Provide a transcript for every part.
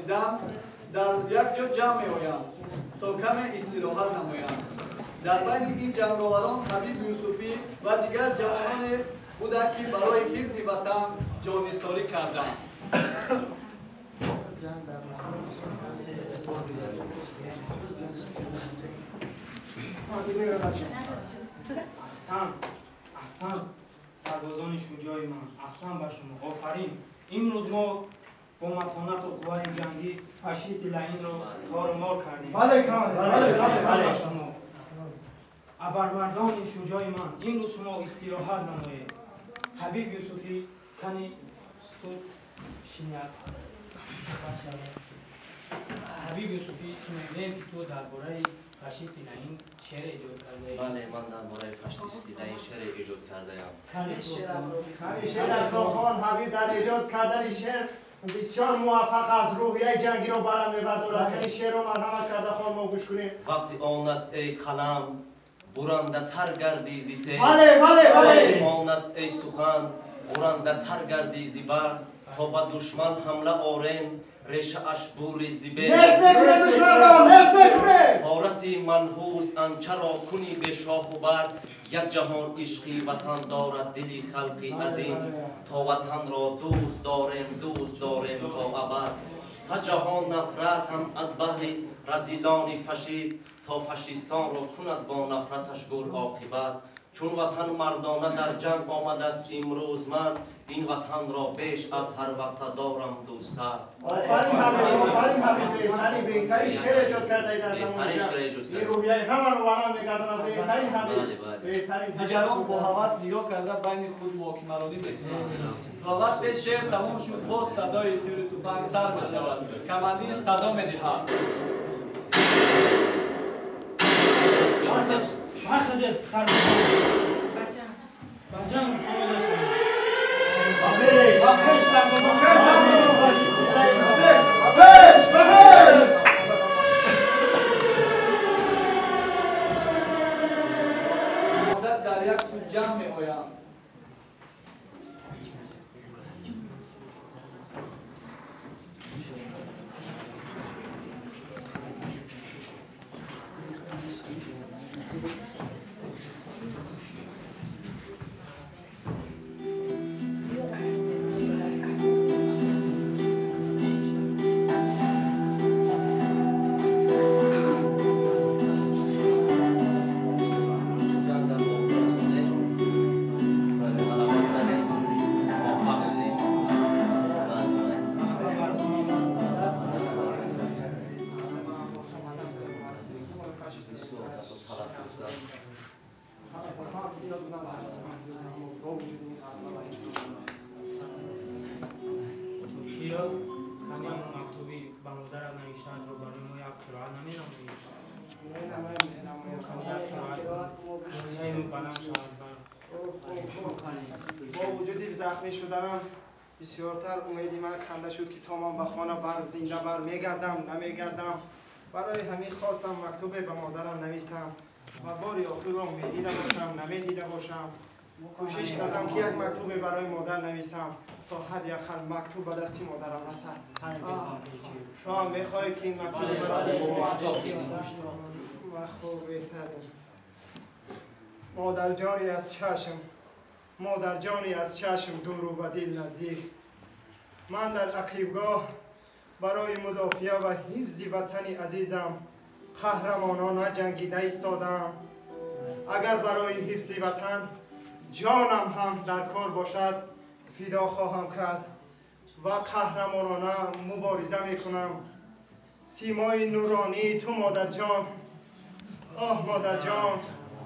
در یک جا جمع می‌آیند تا کمی استراحت نمایند. در بین این جنگاوران حبیب یوسفی و دیگر جوانانی بودند که برای حفظ وطن جانثاری کردند. احسن سربازان شجاع من، احسن به شما، آفرین. امروز ما با متانت و قوای جنگی فاشیست لعین را تار و مار کردیم. بله شما ابرمردان شجاع من، امروز شما استراحت نمایید. حبیب یوسفی کنی تو شنید. حبیب یوسفی شنیدیم که تو درباره فاشیست لعین شعر ایجاد کرده ای. بله من درباره فاشیست لعین شعر ایجاد کرده ام. شعر افراخان حبیب در ایجاد کردن شعر بسیار موفق از روحیه جنگی رو بلند می‌بردارد. این شعر رو مرحمت کرده خان ما گوش کنیم. وقتی آن است ای قلم برنده تر گردی زی تیر. بله. آن است ای سخن برنده تر گردی زی بر تا به دشمن حمله آریم ریشه اش بوری زی بر. نصف کنه دشمن را، نصف کنه. فارسی منحوس انچه را کنی به شاخ و بر. یک جهان عشقی وطن دارد دلی خلقی عظیم تا وطن را دوست داریم تا ابد. صد جهان نفرت هم از بهر رذیلان فاشیست تا فاشیستان را کند با نفرتش گور عاقبت. چون وطن مردانه در جنگ آمده است امروز من این وطن را بیش از هر وقت دارم دوستتر. آفرین حبیب، بهترین شعر ایجاد کرده در زمان جنگ. این روحیه همه رو بلند می‌گرداند. بهترین حبیب. دیگران با هوس نگاه کرده بین خود محاکمه‌رانی می‌کنند. و وقتی شعر تمام شد باز صدای تیر توپک سر می‌شود. کماندیر صدا می‌دهد. برخیزید سربازان. برجنگ آماده شدید. بپیش سربازان. بپیش. مدت در یک سو جمع می‌آیند. با وجودی زخمی شدم بسیارتر امیدی من کنده شد که تا من به خانه زنده بر نمیگردم. برای همین خواستم مکتوبی به مادرم نویسم و باری آخر را میدیده باشم نمیدیده باشم. کوشش کردم که یک مکتوبی برای مادر نویسم تا حداقل مکتوب به دست مادرم رسد. شما میخواهید که این مکتوب برای شما و خوب بهترین مادر جانی از چشم دور و به دل نزدیک. من در عقیبگاه برای مدافعه و حفظ وطن عزیزم قهرمانانه جنگیده ایستادم. اگر برای حفظ وطن جانم هم در کار باشد فدا خواهم کرد و قهرمانانه مبارزه میکنم. سیمای نورانی تو مادر جان، آه مادر جان،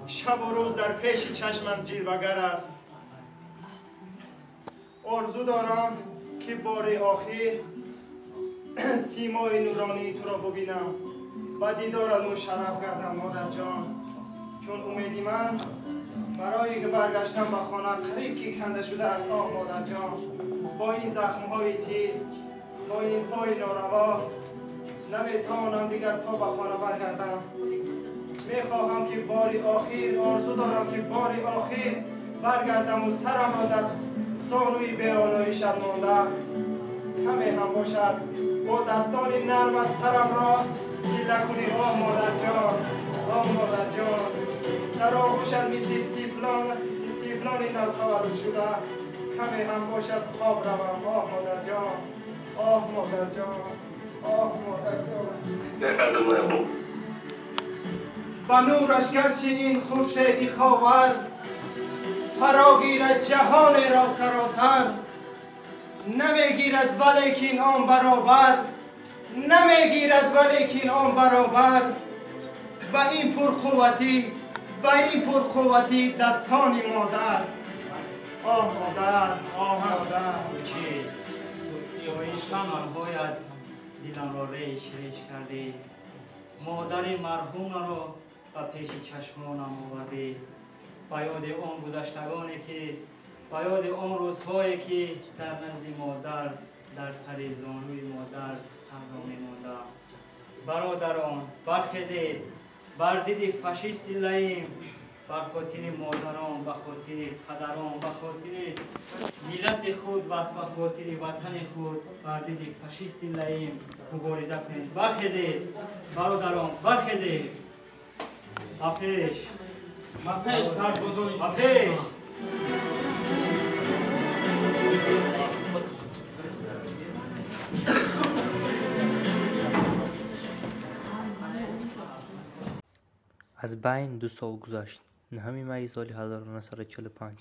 شب و روز در پیش چشمم جلوه‌گر است. آرزو دارم که بار آخر سیمای نورانی تو را ببینم و دیدارت مشرف گردم مادر جان. چون امیدی من برای که برگشتم به خانه قریب که کنده شده است. آه مادر جان، با این زخم‌های تیر، با این پای ناروا نمیتوانم دیگر تا به خانه برگردم. میخواهم که باری آخر، آرزو دارم که باری آخر برگردم و سرم را در زانوی بیالایی شرمانده کمی هم باشد با دستان نرمت سرم را سیله کنی آه مادر جان، آه مادر جان. در آغوشت میسی تیفلانی نوتولد شده، کمی هم باشد خواب روم آه مادر جان، آه مادر جان، آه مادر جان. با نورش گرچه این خورشیدی خاور فرا گیرد جهان را سراسر، نمیگیرد ولیکن آن برابر، نمیگیرد ولیکن آن برابر. با این پرقوتی دستان مادر، آه مادر، آه مادر. من باید دیدم را ریش کرده، مادر مرحوم را به پیش چشمانم آورده، با یاد آن گذشتگانی که با یاد آن روزهایی که در نزد مادر در سر زانوی مادر سرگا می‌ماندم. برادران برخیزید، بر ضد فاشیست لعین، بر خاطر مادران، به خاطر پدران، به خاطر ملت خود و به خاطر وطن خود بر ضد فاشیست لعین مبارزه کنید. برخیزید برادران، برخیزید. مپیش سربازان، مپیش. از بین 2 سال گذشت. 9 می سال 1945